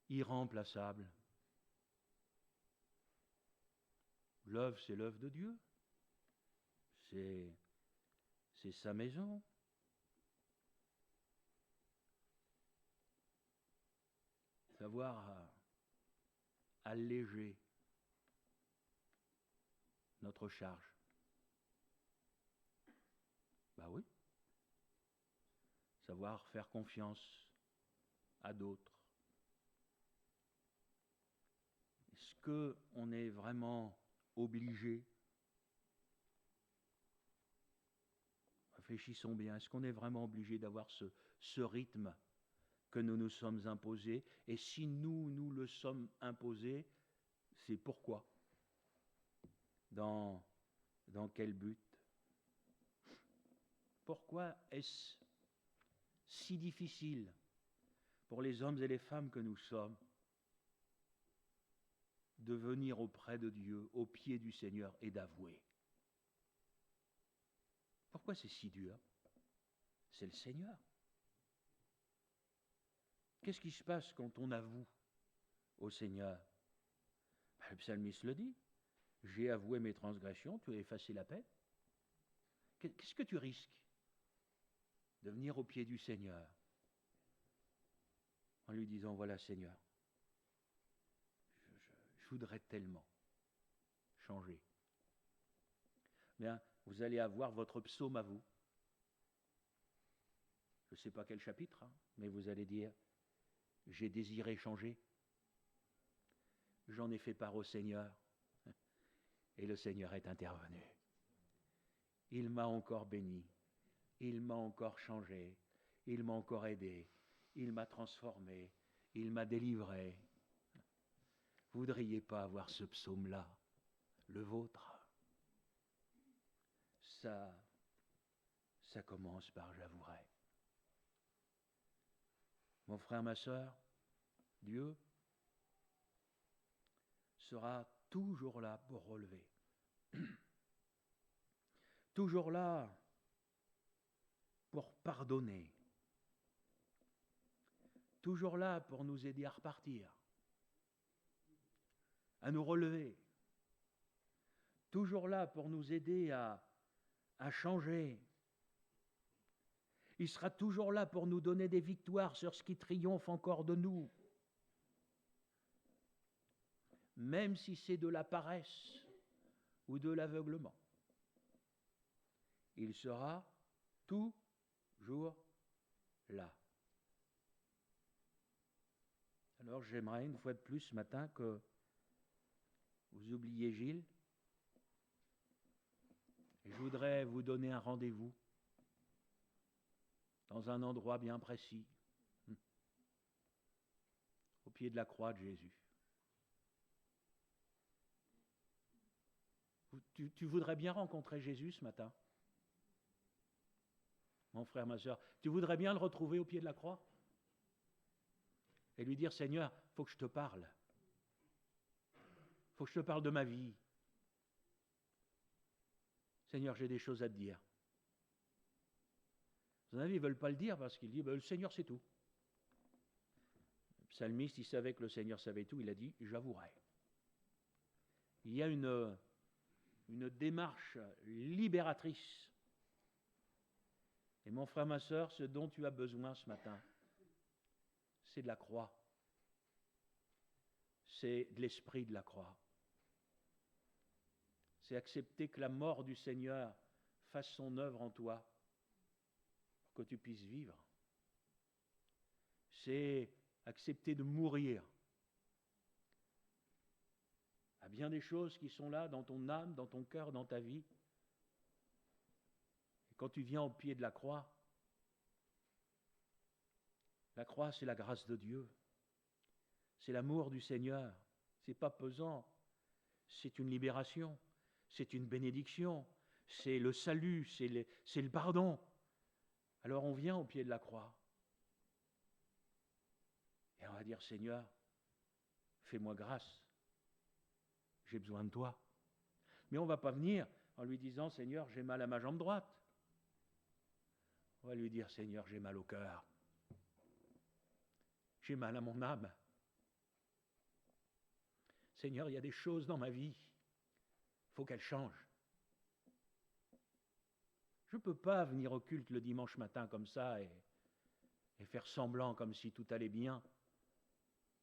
irremplaçables. L'œuvre, c'est l'œuvre de Dieu. C'est sa maison. Savoir alléger notre charge. Ben oui. Savoir faire confiance à d'autres. qu'on est vraiment obligé? Réfléchissons bien, est-ce qu'on est vraiment obligé d'avoir ce rythme que nous nous sommes imposés? Et si nous le sommes imposés, c'est pourquoi? Dans quel but? Pourquoi est-ce si difficile pour les hommes et les femmes que nous sommes de venir auprès de Dieu, aux pieds du Seigneur et d'avouer? Pourquoi c'est si dur? C'est le Seigneur. Qu'est-ce qui se passe quand on avoue au Seigneur? Le psalmiste le dit. J'ai avoué mes transgressions, tu as effacé la peine. Qu'est-ce que tu risques? De venir au pied du Seigneur en lui disant, voilà Seigneur, je voudrais tellement changer. Bien, vous allez avoir votre psaume à vous. Je ne sais pas quel chapitre, mais vous allez dire, j'ai désiré changer. J'en ai fait part au Seigneur. Et le Seigneur est intervenu. Il m'a encore béni. Il m'a encore changé. Il m'a encore aidé. Il m'a transformé. Il m'a délivré. Vous ne voudriez pas avoir ce psaume-là, le vôtre? Ça commence par j'avouerai. Mon frère, ma sœur, Dieu sera toujours là pour relever. Toujours là pour pardonner. Toujours là pour nous aider à repartir, à nous relever. Toujours là pour nous aider à changer. Il sera toujours là pour nous donner des victoires sur ce qui triomphe encore de nous. Même si c'est de la paresse ou de l'aveuglement. Il sera toujours là. Alors j'aimerais une fois de plus ce matin que vous oubliez Gilles. Et je voudrais vous donner un rendez-vous dans un endroit bien précis, au pied de la croix de Jésus. Tu voudrais bien rencontrer Jésus ce matin? Mon frère, ma soeur, tu voudrais bien le retrouver au pied de la croix? Et lui dire, Seigneur, il faut que je te parle. Il faut que je te parle de ma vie. Seigneur, j'ai des choses à te dire. Vous en avez, ils ne veulent pas le dire parce qu'il dit, le Seigneur sait tout. Le psalmiste, il savait que le Seigneur savait tout, il a dit, j'avouerai. Il y a une démarche libératrice. Et mon frère, ma sœur, ce dont tu as besoin ce matin, c'est de la croix. C'est de l'esprit de la croix. C'est accepter que la mort du Seigneur fasse son œuvre en toi, pour que tu puisses vivre. C'est accepter de mourir à bien des choses qui sont là dans ton âme, dans ton cœur, dans ta vie. Et quand tu viens au pied de la croix, c'est la grâce de Dieu. C'est l'amour du Seigneur. C'est pas pesant. C'est une libération. C'est une bénédiction. C'est le salut. C'est le pardon. Alors on vient au pied de la croix. Et on va dire, Seigneur, fais-moi grâce. J'ai besoin de toi. Mais on ne va pas venir en lui disant, Seigneur, j'ai mal à ma jambe droite. On va lui dire, Seigneur, j'ai mal au cœur. J'ai mal à mon âme. Seigneur, il y a des choses dans ma vie. Il faut qu'elles changent. Je ne peux pas venir au culte le dimanche matin comme ça et faire semblant comme si tout allait bien,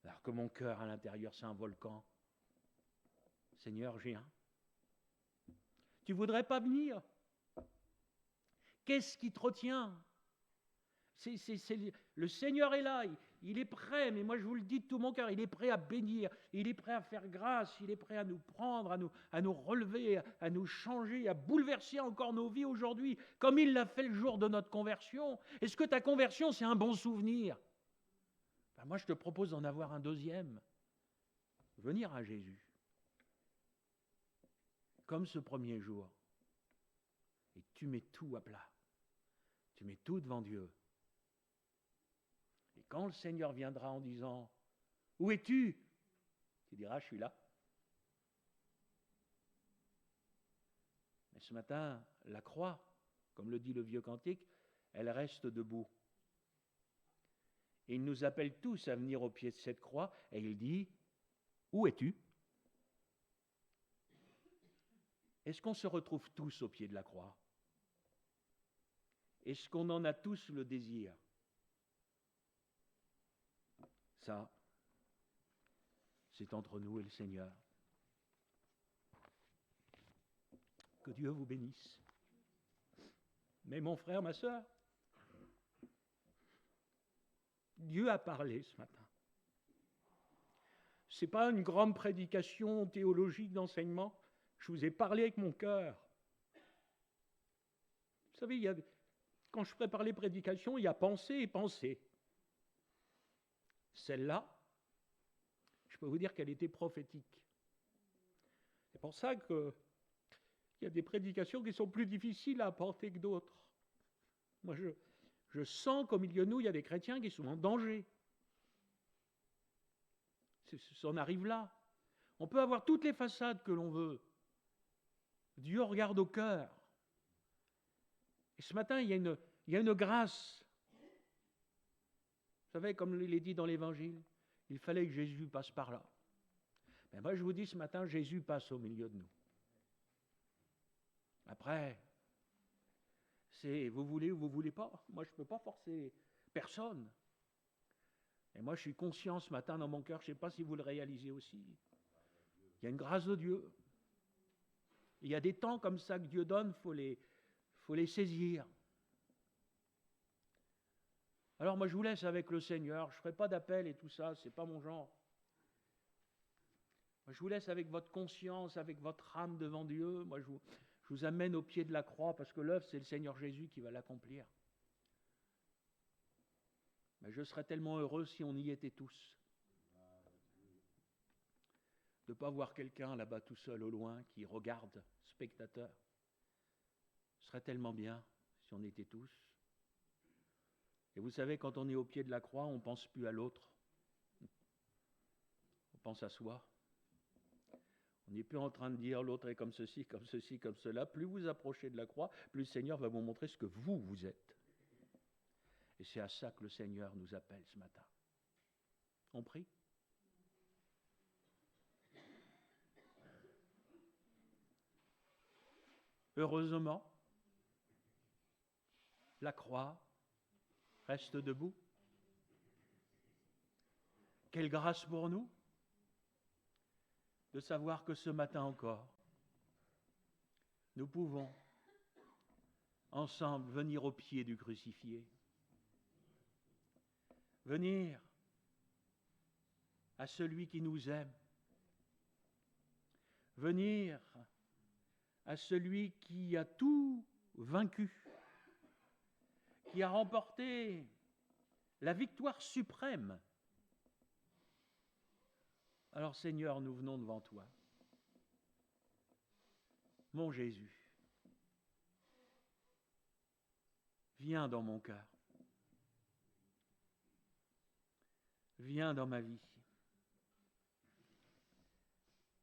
alors que mon cœur à l'intérieur c'est un volcan. Seigneur, j'ai un. Tu voudrais pas venir? Qu'est-ce qui te retient? Le Seigneur est là, il est prêt, mais moi je vous le dis de tout mon cœur, il est prêt à bénir, il est prêt à faire grâce, il est prêt à nous prendre, à nous relever, à nous changer, à bouleverser encore nos vies aujourd'hui, comme il l'a fait le jour de notre conversion. Est-ce que ta conversion, c'est un bon souvenir? Ben moi je te propose d'en avoir un deuxième. Venir à Jésus, comme ce premier jour, et tu mets tout à plat, tu mets tout devant Dieu. Et quand le Seigneur viendra en disant « Où es-tu » tu diras « Je suis là ». Mais ce matin, la croix, comme le dit le vieux cantique, elle reste debout. Et il nous appelle tous à venir au pied de cette croix, et il dit « Où es-tu » Est-ce qu'on se retrouve tous au pied de la croix? Est-ce qu'on en a tous le désir? Ça, c'est entre nous et le Seigneur. Que Dieu vous bénisse. Mais mon frère, ma sœur, Dieu a parlé ce matin. Ce n'est pas une grande prédication théologique d'enseignement. Je vous ai parlé avec mon cœur. Vous savez, quand je prépare les prédications, il y a pensée et pensée. Celle-là, je peux vous dire qu'elle était prophétique. C'est pour ça qu'il y a des prédications qui sont plus difficiles à apporter que d'autres. Moi, je sens qu'au milieu de nous, il y a des chrétiens qui sont en danger. Ça en arrive là. On peut avoir toutes les façades que l'on veut. Dieu regarde au cœur. Et ce matin, il y a une grâce. Vous savez, comme il est dit dans l'Évangile, il fallait que Jésus passe par là. Mais moi, je vous dis ce matin, Jésus passe au milieu de nous. Après, c'est vous voulez ou vous voulez pas. Moi, je ne peux pas forcer personne. Et moi, je suis conscient ce matin dans mon cœur, je ne sais pas si vous le réalisez aussi. Il y a une grâce de Dieu. Il y a des temps comme ça que Dieu donne, il faut les saisir. Alors moi je vous laisse avec le Seigneur, je ne ferai pas d'appel et tout ça, ce n'est pas mon genre. Moi, je vous laisse avec votre conscience, avec votre âme devant Dieu. Moi je vous amène au pied de la croix parce que l'œuvre c'est le Seigneur Jésus qui va l'accomplir. Mais je serais tellement heureux si on y était tous. De ne pas voir quelqu'un là-bas tout seul au loin qui regarde, spectateur. Ce serait tellement bien si on était tous. Et vous savez, quand on est au pied de la croix, on ne pense plus à l'autre. On pense à soi. On n'est plus en train de dire l'autre est comme ceci, comme ceci, comme cela. Plus vous approchez de la croix, plus le Seigneur va vous montrer ce que vous êtes. Et c'est à ça que le Seigneur nous appelle ce matin. On prie. Heureusement, la croix reste debout. Quelle grâce pour nous de savoir que ce matin encore, nous pouvons ensemble venir au pied du crucifié, venir à celui qui nous aime, venir à celui qui a tout vaincu, qui a remporté la victoire suprême. Alors Seigneur, nous venons devant toi. Mon Jésus, viens dans mon cœur. Viens dans ma vie.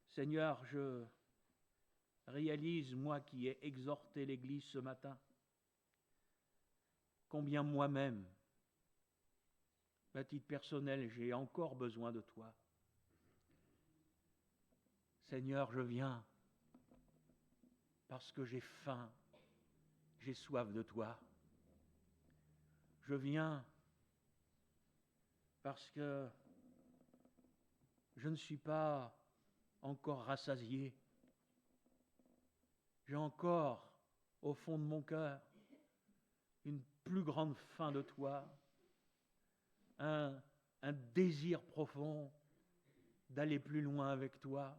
Seigneur, je réalise, moi qui ai exhorté l'Église ce matin, combien moi-même, à titre personnel, j'ai encore besoin de toi. Seigneur, je viens parce que j'ai faim, j'ai soif de toi. Je viens parce que je ne suis pas encore rassasié. J'ai encore, au fond de mon cœur, une plus grande faim de toi, un désir profond d'aller plus loin avec toi.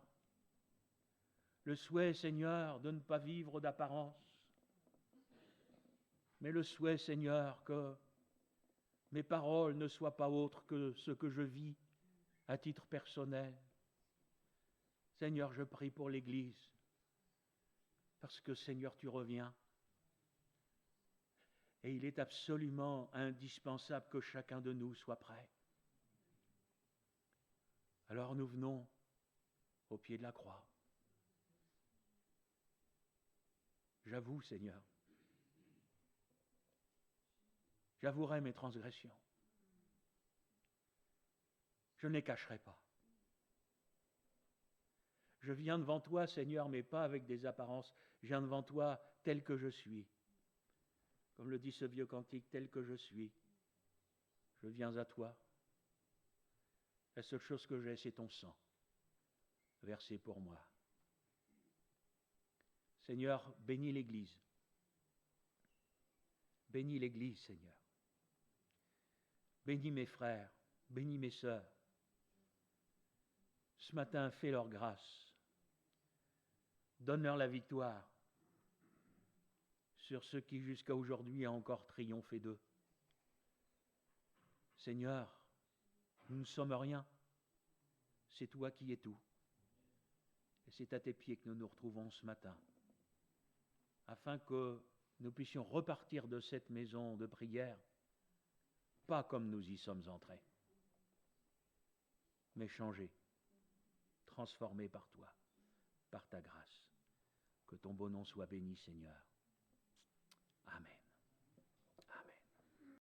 Le souhait, Seigneur, de ne pas vivre d'apparence, mais le souhait, Seigneur, que mes paroles ne soient pas autres que ce que je vis à titre personnel. Seigneur, je prie pour l'Église, parce que, Seigneur, tu reviens. Et il est absolument indispensable que chacun de nous soit prêt. Alors nous venons au pied de la croix. J'avoue, Seigneur, j'avouerai mes transgressions. Je ne les cacherai pas. Je viens devant toi, Seigneur, mais pas avec des apparences. Je viens devant toi tel que je suis. Comme le dit ce vieux cantique, tel que je suis. Je viens à toi. La seule chose que j'ai, c'est ton sang, versé pour moi. Seigneur, bénis l'Église. Bénis l'Église, Seigneur. Bénis mes frères, bénis mes sœurs. Ce matin, fais leur grâce. Donne-leur la victoire sur ceux qui jusqu'à aujourd'hui ont encore triomphé d'eux. Seigneur, nous ne sommes rien. C'est toi qui es tout. Et c'est à tes pieds que nous nous retrouvons ce matin, afin que nous puissions repartir de cette maison de prière, pas comme nous y sommes entrés, mais changés, transformés par toi, par ta grâce. Que ton beau nom soit béni, Seigneur.